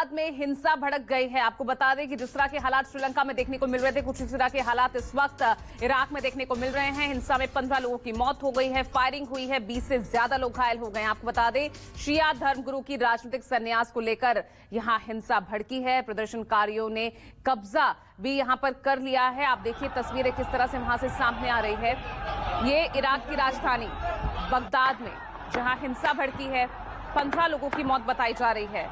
Baghdad में हिंसा भड़क गई है। आपको बता दें कि जिस तरह के हालात श्रीलंका में देखने को मिल रहे थे, कुछ इस तरह के हालात इस वक्त इराक में देखने को मिल रहे हैं। हिंसा में 15 लोगों की मौत हो गई है, फायरिंग हुई है, 20 से ज्यादा लोग घायल हो गए हैं। आपको बता दें, शिया धर्मगुरु की राजनीतिक संन्यास को लेकर यहां हिंसा भड़की है। प्रदर्शनकारियों ने कब्जा भी यहां पर कर लिया है। आप देखिए तस्वीरें किस तरह से वहां से सामने आ रही है। ये इराक की राजधानी बगदाद में जहां हिंसा भड़की है, 15 लोगों की मौत बताई जा रही है।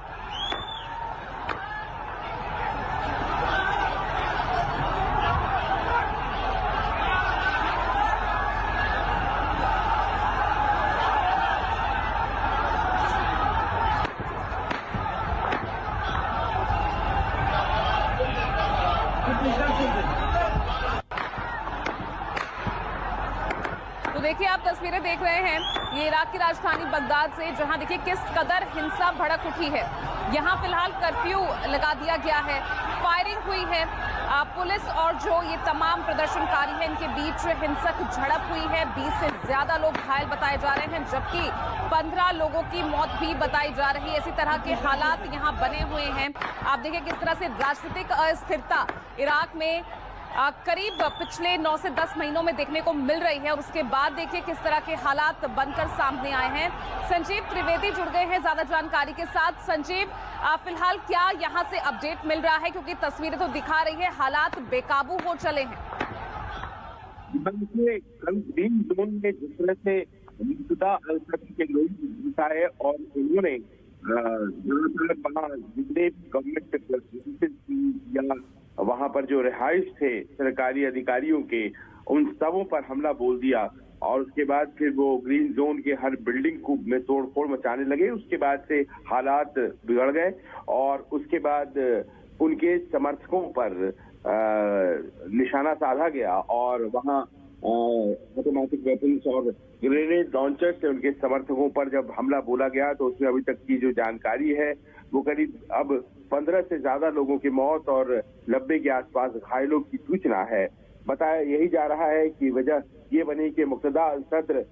तो देखिए, आप तस्वीरें देख रहे हैं, ये इराक की राजधानी बगदाद से, जहां देखिए किस कदर हिंसा भड़क उठी है। यहां फिलहाल कर्फ्यू लगा दिया गया है, फायरिंग हुई है। पुलिस और जो ये तमाम प्रदर्शनकारी हैं, इनके बीच हिंसक झड़प हुई है। 20 से ज्यादा लोग घायल बताए जा रहे हैं, जबकि 15 लोगों की मौत भी बताई जा रही है। इसी तरह के हालात यहां बने हुए हैं। आप देखिए किस तरह से राजनीतिक अस्थिरता इराक में करीब पिछले 9 से 10 महीनों में देखने को मिल रही है, और उसके बाद देखिए किस तरह के हालात बनकर सामने आए हैं। संजीव त्रिवेदी जुड़ गए हैं ज्यादा जानकारी के साथ। संजीव, फिलहाल क्या यहां से अपडेट मिल रहा है, क्योंकि तस्वीरें तो दिखा रही है हालात बेकाबू हो चले हैं। कल ग्रीन जोन में जिस तरह से मौजूदा के लोग आए और उन्होंने जितने गवर्नमेंट या वहां पर जो रिहाइश थे सरकारी अधिकारियों के, उन सबों पर हमला बोल दिया, और उसके बाद फिर वो ग्रीन जोन के हर बिल्डिंग को में तोड़फोड़ मचाने लगे। उसके बाद से हालात बिगड़ गए और उसके बाद उनके समर्थकों पर निशाना साधा गया और वहां ऑटोमेटिक वेपन्स और ग्रेनेड लॉन्चर से उनके समर्थकों पर जब हमला बोला गया, तो उसमें अभी तक की जो जानकारी है वो करीब अब 15 से ज्यादा लोगों की मौत और 90 के आसपास घायलों की सूचना है। बताया यही जा रहा है कि वजह ये बनी कि मुक्तदा अल-सद्र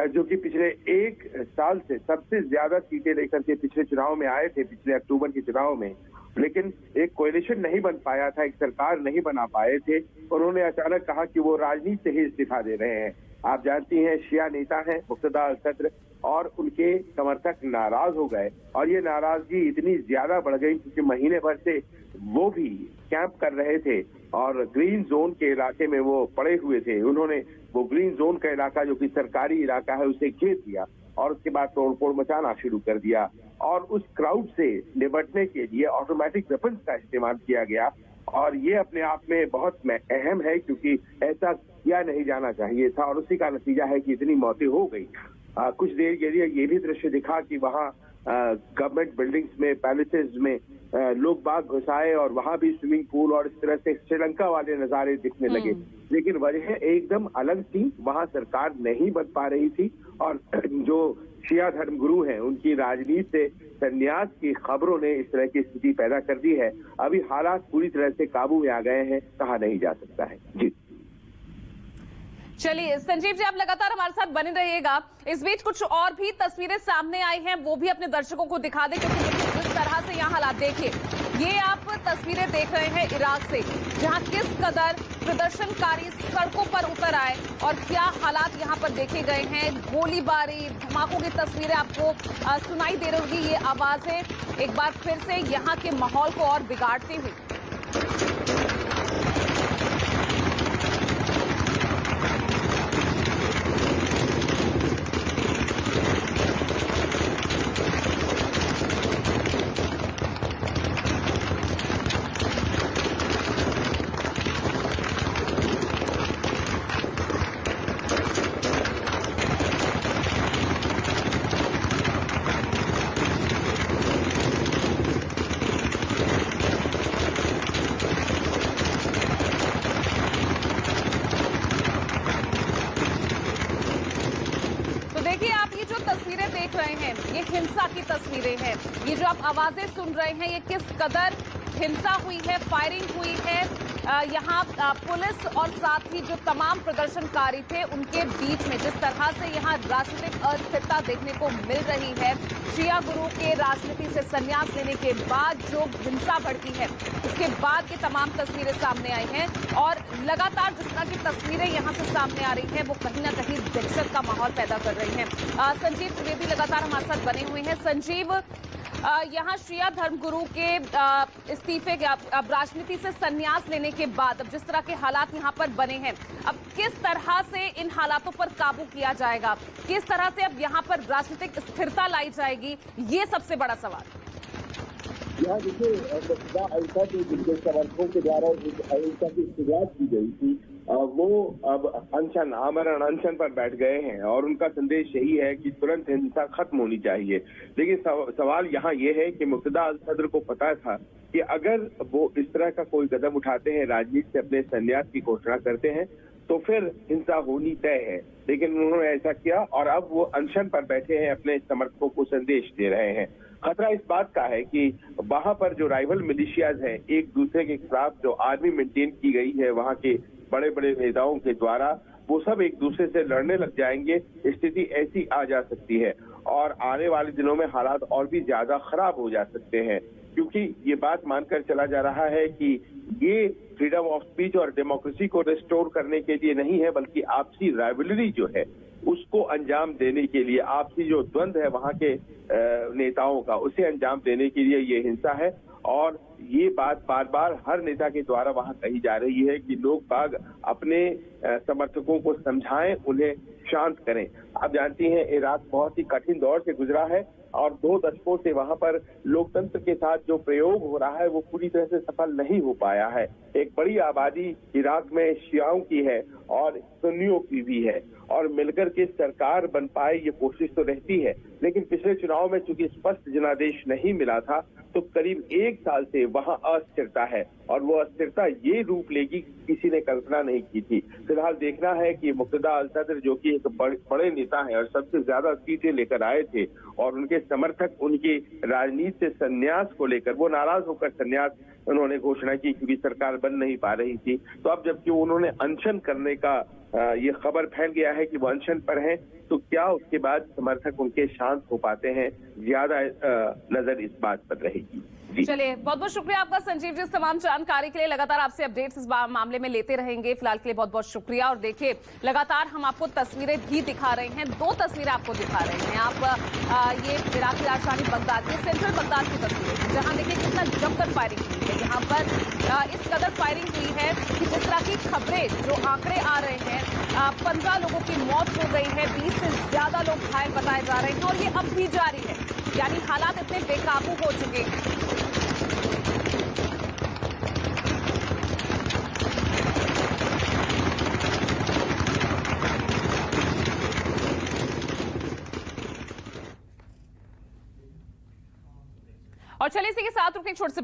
जो कि पिछले 1 साल से सबसे ज्यादा सीटें लेकर के पिछले चुनाव में आए थे, पिछले अक्टूबर के चुनाव में, लेकिन एक कोएलिशन नहीं बन पाया था, एक सरकार नहीं बना पाए थे। उन्होंने अचानक कहा कि वो राजनीति से ही इस्तीफा दे रहे हैं। आप जानती हैं, शिया नेता हैं मुक्तदा अल-सद्र, और उनके समर्थक नाराज हो गए, और ये नाराजगी इतनी ज्यादा बढ़ गई क्योंकि महीने भर से वो भी कैंप कर रहे थे और ग्रीन जोन के इलाके में वो पड़े हुए थे। उन्होंने वो ग्रीन जोन का इलाका जो कि सरकारी इलाका है उसे घेर दिया और उसके बाद तोड़फोड़ मचाना शुरू कर दिया, और उस क्राउड से निपटने के लिए ऑटोमेटिक वेपन्स का इस्तेमाल किया गया। और ये अपने आप में बहुत अहम है क्योंकि ऐसा किया नहीं जाना चाहिए था, और उसी का नतीजा है कि इतनी मौतें हो गई। कुछ देर के लिए ये भी दृश्य दिखा कि वहाँ गवर्नमेंट बिल्डिंग्स में, पैलेसेस में लोग बाग घुसाए और वहाँ भी स्विमिंग पूल और इस तरह से श्रीलंका वाले नजारे दिखने लगे। लेकिन वजह एकदम अलग थी, वहाँ सरकार नहीं बन पा रही थी, और जो शिया धर्मगुरु हैं उनकी राजनीति से संन्यास की खबरों ने इस तरह की स्थिति पैदा कर दी है। अभी हालात पूरी तरह से काबू में आ गए हैं, कहा नहीं जा सकता है। जी चलिए संजीव जी, आप लगातार हमारे साथ बने रहिएगा। इस बीच कुछ और भी तस्वीरें सामने आई हैं, वो भी अपने दर्शकों को दिखा दें, क्योंकि जिस तरह से यहाँ हालात देखिए, ये आप तस्वीरें देख रहे हैं इराक से, जहाँ किस कदर प्रदर्शनकारी सड़कों पर उतर आए और क्या हालात यहाँ पर देखे गए हैं। गोलीबारी, धमाकों की तस्वीरें आपको सुनाई दे रही होगी, ये आवाजें एक बार फिर से यहाँ के माहौल को और बिगाड़ती हुई। देखिए, आप ये जो तस्वीरें देख रहे हैं, ये हिंसा की तस्वीरें हैं। ये जो आप आवाजें सुन रहे हैं, ये किस कदर हिंसा हुई है, फायरिंग हुई है। यहाँ पुलिस और साथ ही जो तमाम प्रदर्शनकारी थे उनके बीच में जिस तरह से यहाँ राजनीतिक अस्थिरता देखने को मिल रही है, शिया गुरु के राजनीति से संन्यास लेने के बाद जो हिंसा भड़की है उसके बाद की तमाम तस्वीरें सामने आई हैं और लगातार जिस तरह की तस्वीरें यहाँ से सामने आ रही हैं वो कहीं ना कहीं दहशत का माहौल पैदा कर रही हैं। संजीव त्रिवेदी लगातार हमारे साथ बने हुए हैं। संजीव, यहाँ शिया धर्मगुरु के इस्तीफे अब राजनीति से संन्यास लेने के बाद अब जिस तरह के हालात यहाँ पर बने हैं, अब किस तरह से इन हालातों पर काबू किया जाएगा, किस तरह से अब यहाँ पर राजनीतिक स्थिरता लाई जाएगी, ये सबसे बड़ा सवाल। यहाँ देखिए, अहिंसा के जिनके समर्थकों के द्वारा अहिंसा की शुरुआत की गई थी, वो अब अनशन, आमरण अनशन पर बैठ गए हैं और उनका संदेश यही है कि तुरंत हिंसा खत्म होनी चाहिए। लेकिन सवाल यहाँ ये है कि मुक्तदा अल सद्र को पता था कि अगर वो इस तरह का कोई कदम उठाते हैं, राजनीति से अपने संन्यास की घोषणा करते हैं, तो फिर हिंसा होनी तय है। लेकिन उन्होंने ऐसा किया और अब वो अनशन पर बैठे हैं, अपने समर्थकों को संदेश दे रहे हैं। खतरा इस बात का है कि वहां पर जो राइवल मिलिशियाज हैं, एक दूसरे के खिलाफ जो आर्मी मेंटेन की गई है वहां के बड़े बड़े नेताओं के द्वारा, वो सब एक दूसरे से लड़ने लग जाएंगे। स्थिति ऐसी आ जा सकती है और आने वाले दिनों में हालात और भी ज्यादा खराब हो जा सकते हैं, क्योंकि ये बात मानकर चला जा रहा है कि ये फ्रीडम ऑफ स्पीच और डेमोक्रेसी को रिस्टोर करने के लिए नहीं है, बल्कि आपसी राइवलरी जो है उसको अंजाम देने के लिए, आपसी जो द्वंद्व है वहां के नेताओं का, उसे अंजाम देने के लिए ये हिंसा है। और ये बात बार बार हर नेता के द्वारा वहां कही जा रही है कि लोग बाग अपने समर्थकों को समझाएं, उन्हें शांत करें। आप जानती हैं, इराक बहुत ही कठिन दौर से गुजरा है और 2 दशकों से वहां पर लोकतंत्र के साथ जो प्रयोग हो रहा है वो पूरी तरह से सफल नहीं हो पाया है। एक बड़ी आबादी इराक में शियाओं की है और सुन्नियों की भी है और मिलकर के सरकार बन पाए ये कोशिश तो रहती है। लेकिन पिछले चुनाव में चूंकि स्पष्ट जनादेश नहीं मिला था, तो करीब 1 साल से वहां अस्थिरता है और वो अस्थिरता ये रूप लेगी किसी ने कल्पना नहीं की थी। फिलहाल देखना है कि मुक्तदा अल सद्र जो कि एक बड़े नेता हैं और सबसे ज्यादा सीटें लेकर आए थे और उनके समर्थक उनकी राजनीति से संन्यास को लेकर वो नाराज होकर संन्यास उन्होंने घोषणा की, क्योंकि सरकार बन नहीं पा रही थी। तो अब जबकि उन्होंने अनशन करने का ये खबर फैल गया है कि वो अनशन पर हैं, तो क्या उसके बाद समर्थक उनके शांत हो पाते हैं, ज्यादा नजर इस बात पर रहेगी। चलिए, बहुत बहुत शुक्रिया आपका संजीव जी, इस तमाम जानकारी के लिए। लगातार आपसे अपडेट्स इस मामले में लेते रहेंगे। फिलहाल के लिए बहुत बहुत शुक्रिया। और देखिए, लगातार हम आपको तस्वीरें भी दिखा रहे हैं, 2 तस्वीरें आपको दिखा रहे हैं। आप ये इराक की राजधानी बगदाद के सेंट्रल बगदाद की तस्वीर है, जहां देखिए कितना जमकर फायरिंग हुई है। यहाँ पर इस कदर फायरिंग हुई है कि जिस तरह की खबरें, जो आंकड़े आ रहे हैं, 15 लोगों की मौत हो गई है, 20 से ज्यादा लोग घायल बताए जा रहे हैं और ये अब भी जारी है। यानी हालात इतने बेकाबू हो चुके हैं। और चलिए इसी के साथ रुकने छोड़ से